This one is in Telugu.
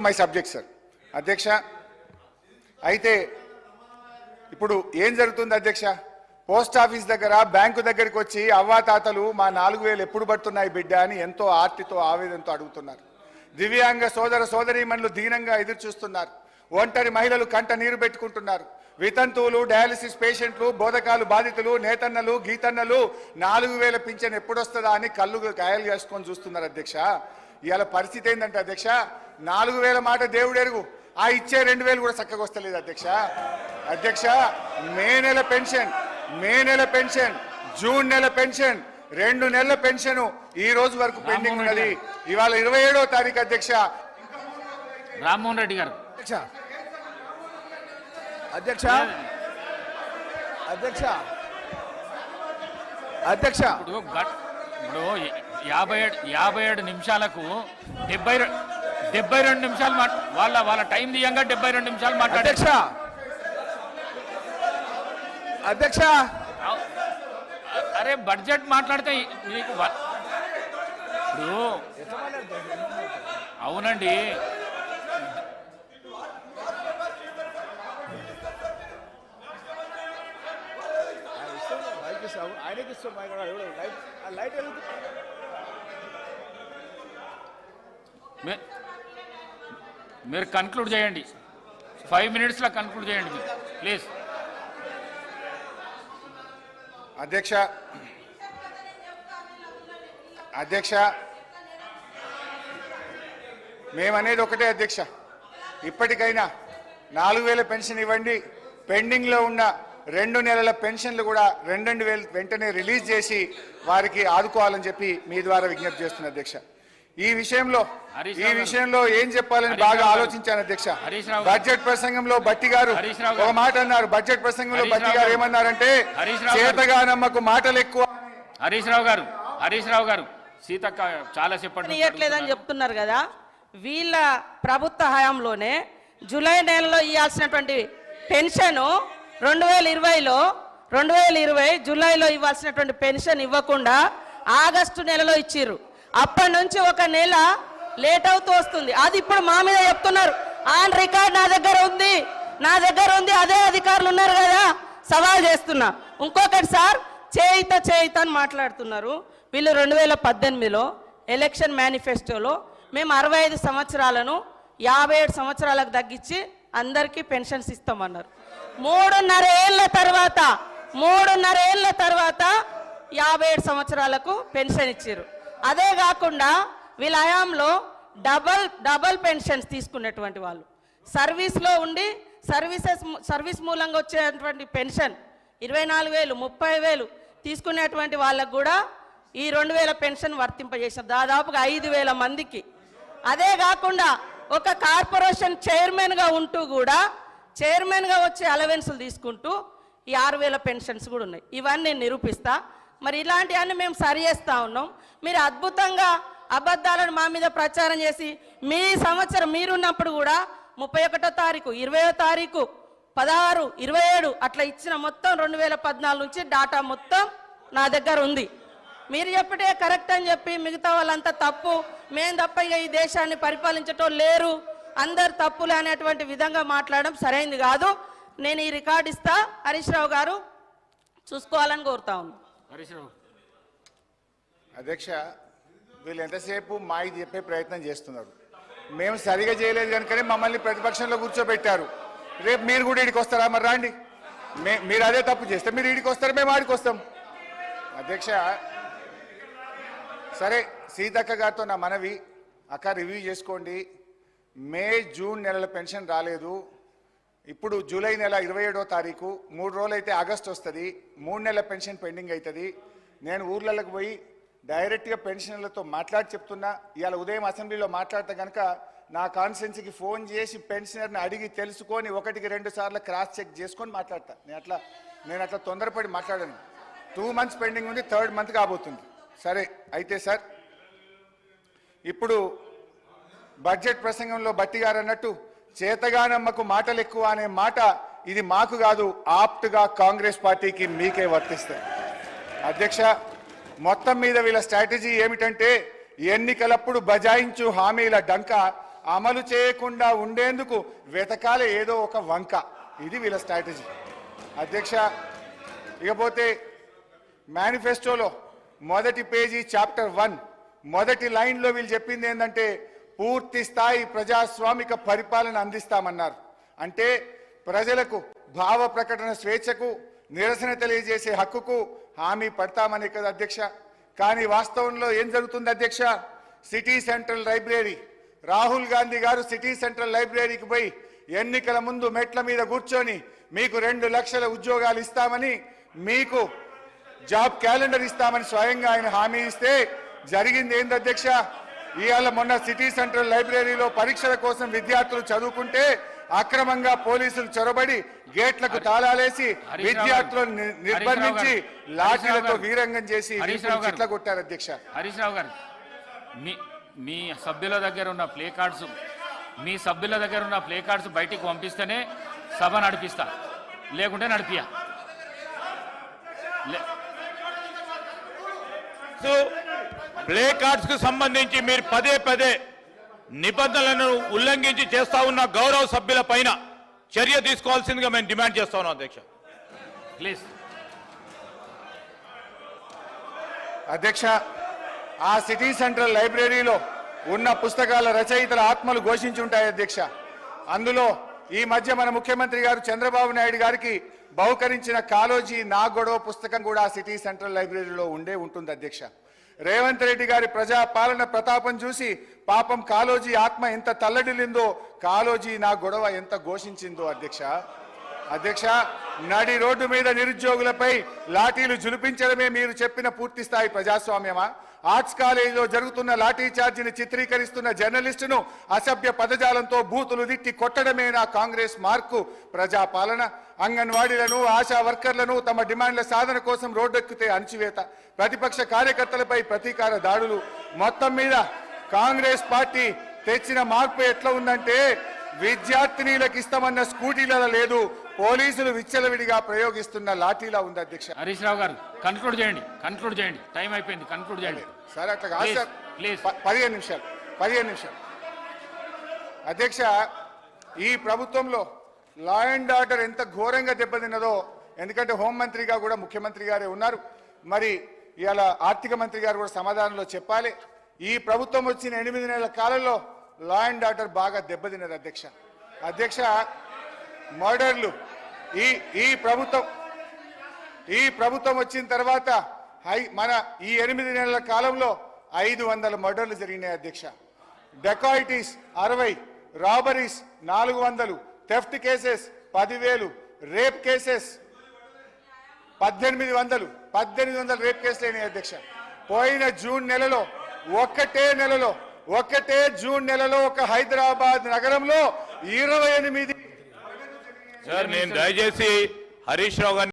My subject sir. అధ్యక్ష, అయితే ఇప్పుడు ఏం జరుగుతుంది అధ్యక్ష? పోస్ట్ ఆఫీస్ దగ్గర బ్యాంకు దగ్గరికి వచ్చి అవ్వాతాతలు మా 4000 ఎప్పుడు పడుతున్నాయి బిడ్డ అని ఎంతో ఆర్తితో ఆవేదనతో అడుగుతున్నారు. దివ్యాంగ సోదర సోదరీమణులు దీనంగా ఎదురు చూస్తున్నారు. ఒంటరి మహిళలు కంట నీరు పెట్టుకుంటున్నారు. వితంతువులు, డయాలసిస్ పేషెంట్లు, బోధకాలు బాధితులు, నేతన్నలు, గీతన్నలు 4000 పింఛన్ ఎప్పుడొస్తుందా అని కళ్ళు గాయాలు చేసుకొని చూస్తున్నారు అధ్యక్ష. ఇవాళ పరిస్థితి ఏంటంటే అధ్యక్ష, 4000 మాట దేవుడెరుగు, ఆ ఇచ్చే 2000 కూడా చక్కగా వస్తలేదు అధ్యక్ష. అధ్యక్ష, మే నెల పెన్షన్, జూన్ నెల పెన్షన్, 2 నెలల పెన్షన్ ఈ రోజు వరకు పెండింగ్ ఉన్నది. ఇవాళ 27వ తారీఖు అధ్యక్ష. రామ్మోహన్ రెడ్డి గారు. అధ్యక్ష అధ్యక్ష అధ్యక్ష ఇప్పుడు 57 నిమిషాలకు 72 నిమిషాలు వాళ్ళ టైం దియంగా 72 నిమిషాలు మాట్లాడారు అధ్యక్ష. అరే బడ్జెట్ మాట్లాడితే మీకు ఇప్పుడు అవునండి. మీరు కన్క్లూడ్ చేయండి, 5 minutesలో కన్క్లూడ్ చేయండి మీరు ప్లీజ్. అధ్యక్ష, మేమనేది ఒకటే అధ్యక్ష, ఇప్పటికైనా 4000 పెన్షన్ ఇవ్వండి, పెండింగ్లో ఉన్న 2 నెలల పెన్షన్లు కూడా 2000 వెంటనే రిలీజ్ చేసి వారికి ఆదుకోవాలని చెప్పి మీ ద్వారా విజ్ఞప్తి చేస్తున్నా అధ్యక్ష. ఈ విషయంలో ఏం చెప్పాలని బాగా ఆలోచించాను అధ్యక్ష. బడ్జెట్ ప్రసంగంలో బట్టి గారు ఒక మాట అన్నారు. బడ్జెట్ ప్రసంగంలో బట్టి గారు ఏమన్నారంటే, చేతగానమ్మకు మాటలు ఎక్కువ. హరీష్ రావు గారు సీతక్క చాలా చెప్పండి ఇవ్వట్లేదని చెప్తున్నారు కదా. వీళ్ళ ప్రభుత్వ హయాంలోనే జూలై నెలలో ఇవ్వాల్సినటువంటి పెన్షన్ 2020 జూలైలో ఇవ్వాల్సినటువంటి పెన్షన్ ఇవ్వకుండా ఆగస్టు నెలలో ఇచ్చిర్రు. అప్పటి నుంచి 1 నెల లేట్ అవుతూ వస్తుంది. అది ఇప్పుడు మా మీద చెప్తున్నారు. ఆన్ రికార్డ్ నా దగ్గర ఉంది. అదే అధికారులు ఉన్నారు కదా, సవాల్ చేస్తున్నా. ఇంకొకటి సార్, చేయిత అని మాట్లాడుతున్నారు. వీళ్ళు 2018లో ఎలక్షన్ మేనిఫెస్టోలో మేము 65 సంవత్సరాలను 57 సంవత్సరాలకు తగ్గించి అందరికీ పెన్షన్స్ ఇస్తామన్నారు. 3.5 ఏళ్ల తర్వాత 57 సంవత్సరాలకు పెన్షన్ ఇచ్చారు. అదే కాకుండా వీళ్ళ హయాంలో డబల్ పెన్షన్స్ తీసుకున్నటువంటి వాళ్ళు, సర్వీస్లో ఉండి సర్వీస్ మూలంగా వచ్చేటువంటి పెన్షన్ 24,000 30,000 తీసుకునేటువంటి వాళ్ళకు కూడా ఈ 2000 పెన్షన్ వర్తింపజేసాం, దాదాపుగా 5,000 మందికి. అదే కాకుండా ఒక కార్పొరేషన్ చైర్మన్గా ఉంటూ కూడా చైర్మన్గా వచ్చే అలవెన్సులు తీసుకుంటూ ఈ 6,000 పెన్షన్స్ కూడా ఉన్నాయి. ఇవన్నీ నేను నిరూపిస్తా. మరి ఇలాంటివన్నీ మేము సరి చేస్తూ ఉన్నాం. మీరు అద్భుతంగా అబద్ధాలను మా మీద ప్రచారం చేసి మీ సంవత్సరం మీరున్నప్పుడు కూడా 31వ తారీఖు 20వ తారీఖు 16 27 అట్లా ఇచ్చిన మొత్తం 2014 నుంచి డాటా మొత్తం నా దగ్గర ఉంది. మీరు చెప్పటే కరెక్ట్ అని చెప్పి మిగతా వాళ్ళంతా తప్పు, మేము తప్ప ఇక ఈ దేశాన్ని పరిపాలించటం లేరు, అందరు తప్పులు అనేటువంటి విధంగా మాట్లాడడం సరైనది కాదు. నేను ఈ రికార్డు ఇస్తా, హరీష్ రావు గారు చూసుకోవాలని కోరుతా ఉన్నాను. అధ్యక్ష, వీళ్ళు ఎంతసేపు మాయి చెప్పే ప్రయత్నం చేస్తున్నారు. మేము సరిగా చేయలేదు కనుకనే మమ్మల్ని ప్రతిపక్షంలో కూర్చోబెట్టారు. రేపు మీరు కూడా ఇడికి వస్తారా? మరి రాండి, మీరు అదే తప్పు చేస్తే మీరు ఇడికి వస్తారు, మేము ఆడికి వస్తాం. అధ్యక్ష, సరే, సీతక్క గారితో నా మనవి, అక్క రివ్యూ చేసుకోండి. మే జూన్ నెలల పెన్షన్ రాలేదు. ఇప్పుడు జూలై నెల 27వ తారీఖు, 3 రోజులు అయితే ఆగస్ట్ వస్తుంది, 3 నెలల పెన్షన్ పెండింగ్ అవుతుంది. నేను ఊర్లలోకి పోయి డైరెక్ట్గా పెన్షనర్లతో మాట్లాడి చెప్తున్నా. ఇవాళ ఉదయం అసెంబ్లీలో మాట్లాడితే కనుక నా కాన్స్టిట్యున్సీకి ఫోన్ చేసి పెన్షనర్ని అడిగి తెలుసుకొని 1కి 2 సార్లు క్రాస్ చెక్ చేసుకొని మాట్లాడతా. నేను అట్లా తొందరపడి మాట్లాడాను. 2 months పెండింగ్ ఉంది, 3rd month కాబోతుంది. సరే, అయితే సార్, ఇప్పుడు బడ్జెట్ ప్రసంగంలో బట్టి గారు అన్నట్టు చేతగానమ్మకు మాటలు ఎక్కువ అనే మాట ఇది మాకు కాదు, ఆప్ట్గా కాంగ్రెస్ పార్టీకి మీకే వర్తిస్తాయి. అధ్యక్ష, మొత్తం మీద వీళ్ళ స్ట్రాటజీ ఏమిటంటే ఎన్నికలప్పుడు బజాయించు హామీల డంక అమలు చేయకుండా ఉండేందుకు వెతకాలే ఏదో ఒక వంక. ఇది వీళ్ళ స్ట్రాటజీ అధ్యక్ష. ఇకపోతే మేనిఫెస్టోలో మొదటి పేజీ చాప్టర్ 1 మొదటి లైన్లో వీళ్ళు చెప్పింది ఏంటంటే పూర్తి స్థాయి ప్రజాస్వామిక పరిపాలన అందిస్తామన్నారు. అంటే ప్రజలకు భావ ప్రకటన స్వేచ్ఛకు, నిరసన తెలియజేసే హక్కుకు హామీ పడతామనే కదా అధ్యక్ష. కానీ వాస్తవంలో ఏం జరుగుతుంది అధ్యక్ష? City central library, Rahul Gandhi గారు సిటీ సెంట్రల్ లైబ్రరీకి పోయి ఎన్నికల ముందు మెట్ల మీద కూర్చొని మీకు 2 లక్షల ఉద్యోగాలు ఇస్తామని, మీకు జాబ్ క్యాలెండర్ ఇస్తామని స్వయంగా ఆయన హామీ ఇస్తే జరిగింది ఏంది అధ్యక్ష? ఇవాళ మొన్న సిటీ సెంట్రల్ లైబ్రరీలో పరీక్షల కోసం విద్యార్థులు చదువుకుంటే అక్రమంగా పోలీసులు చొరబడి గేట్లకు తాళాలేసి విద్యార్థులను నిర్బంధించి లాఠీలతో వీరంగం చేసి చిట్ల కొట్టారు అధ్యక్ష. హరీష్ రావు గారు, మీ సభ్యుల దగ్గర ఉన్న ప్లే కార్డ్స్ బయటికి పంపిస్తేనే సభ నడిపిస్తా, లేకుంటే నడిపియా. ప్లే కార్డ్స్ కు సంబంధించి మీరు పదే పదే నిబంధనలను ఉల్లంఘించి చేస్తా ఉన్న గౌరవ సభ్యుల పైన చర్య తీసుకోవాల్సిందిగా మేము డిమాండ్ చేస్తా ఉన్నాం అధ్యక్ష. ప్లీజ్ అధ్యక్ష, ఆ సిటీ సెంట్రల్ లైబ్రరీలో ఉన్న పుస్తకాల రచయితల ఆత్మలు ఘోషించుంటాయి అధ్యక్ష. అందులో ఈ మధ్య మన ముఖ్యమంత్రి గారు చంద్రబాబు నాయుడు గారికి బహుకరించిన కాలోజీ నా గొడవ పుస్తకం కూడా ఆ సిటీ సెంట్రల్ లైబ్రరీలో ఉంటుంది అధ్యక్ష. రేవంత్ రెడ్డి గారి ప్రజా పాలన ప్రతాపం చూసి పాపం కాలోజీ ఆత్మ ఎంత తల్లడిల్లిందో, కాలోజీ నా గొడవ ఎంత ఘోషించిందో అధ్యక్ష. నడి రోడ్డు మీద నిరుద్యోగులపై లాఠీలు జులిపించడమే మీరు చెప్పిన పూర్తి స్థాయి ప్రజాస్వామ్యమా? ఆర్ట్స్ కాలేజీలో జరుగుతున్న లాఠీ చార్జీని చిత్రీకరిస్తున్న జర్నలిస్టును అసభ్య పదజాలంతో బూతులు తిట్టి కొట్టడమేనా కాంగ్రెస్ మార్కు ప్రజాపాలన? అంగన్వాడీలను, ఆశా వర్కర్లను తమ డిమాండ్ల సాధన కోసం రోడ్డెక్కితే అణచివేత, ప్రతిపక్ష కార్యకర్తలపై ప్రతీకార దాడులు. మొత్తం మీద కాంగ్రెస్ పార్టీ తెచ్చిన మార్పు ఎట్లా ఉందంటే విద్యార్థినీలకు ఇస్తామన్న స్కూటీలలో లేదు, పోలీసులు విచ్చలవిడిగా ప్రయోగిస్తున్న లాఠీలా ఉంది అధ్యక్ష. హరీష్ రావు గారు కన్క్లూడ్ చేయండి. టైం అయిపోయింది, కన్క్లూడ్ చేయండి సార్. అట్లా కాదు సార్, ప్లీజ్ 15 నిమిషాలు అధ్యక్ష. ఈ ప్రభుత్వంలో లా అండ్ ఆర్డర్ ఎంత ఘోరంగా దెబ్బతిన్నదో, ఎందుకంటే హోంమంత్రిగా కూడా ముఖ్యమంత్రి గారే ఉన్నారు, మరి ఇవాళ ఆర్థిక మంత్రి గారు కూడా సమాధానంలో చెప్పాలి. ఈ ప్రభుత్వం వచ్చిన 8 నెలల కాలంలో లా అండ్ ఆర్డర్ బాగా దెబ్బతిన్నది అధ్యక్ష. మర్డర్లు ఈ ప్రభుత్వం వచ్చిన తర్వాత మన ఈ 8 నెలల కాలంలో 500 మర్డర్లు జరిగినాయి అధ్యక్ష. Dacoities 60, robberies 400, theft cases 10,000, rape cases 1800 rape కేసులు అయినాయి అధ్యక్ష. పోయిన జూన్ నెలలో ఒక్కటే జూన్ నెలలో ఒక హైదరాబాద్ నగరంలో 28 సార్, నేను దయచేసి హరీష్ రావు గారిని